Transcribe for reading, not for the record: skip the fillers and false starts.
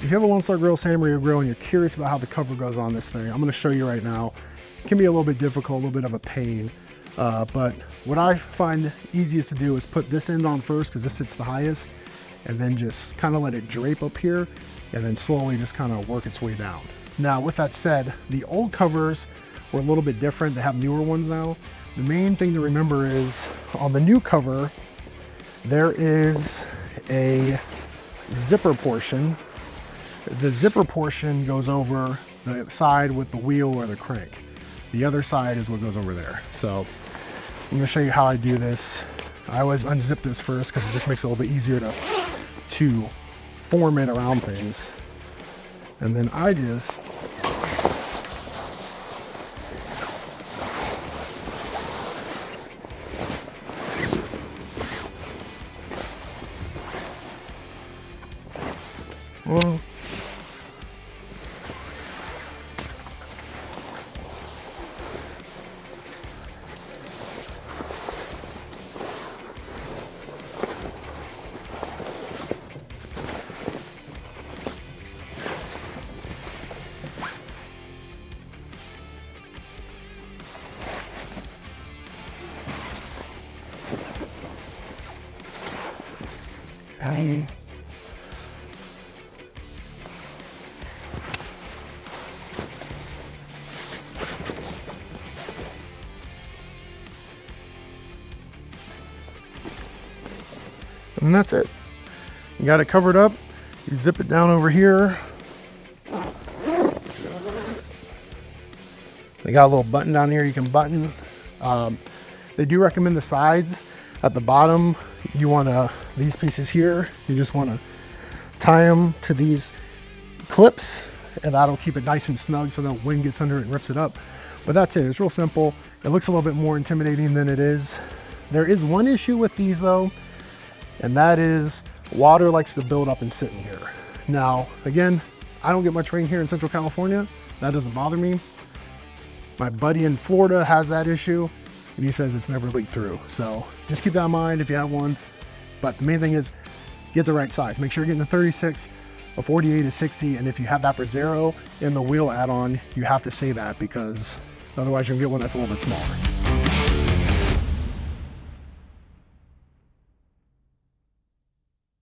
If you have a Lone Star Grill, Santa Maria Grill, and you're curious about how the cover goes on this thing, I'm gonna show you right now. It can be a little bit difficult, a little bit of a pain, but what I find easiest to do is put this end on first because this sits the highest, and then just kind of let it drape up here, and then slowly just kind of work its way down. Now, with that said, the old covers were a little bit different. They have newer ones now. The main thing to remember is on the new cover, there is a zipper portion. The zipper portion goes over the side with the wheel or the crank. The other side is what goes over there. So I'm gonna show you how I do this. I always unzip this first because it just makes it a little bit easier to form it around things. And then I just, well, and that's it. You got it covered up. You zip it down over here. They got a little button down here you can button. They do recommend the sides. At the bottom, you want to, these pieces here, you just want to tie them to these clips, and that'll keep it nice and snug so that wind gets under it and rips it up. But that's it. It's real simple. It looks a little bit more intimidating than it is. There is one issue with these though, and that is water likes to build up and sit in here. Now, again, I don't get much rain here in Central California. That doesn't bother me. My buddy in Florida has that issue, and he says it's never leaked through. So just keep that in mind if you have one. But the main thing is get the right size. Make sure you're getting a 36, a 48, a 60, and if you have that Brasero in the wheel add-on, you have to say that because otherwise you're gonna get one that's a little bit smaller.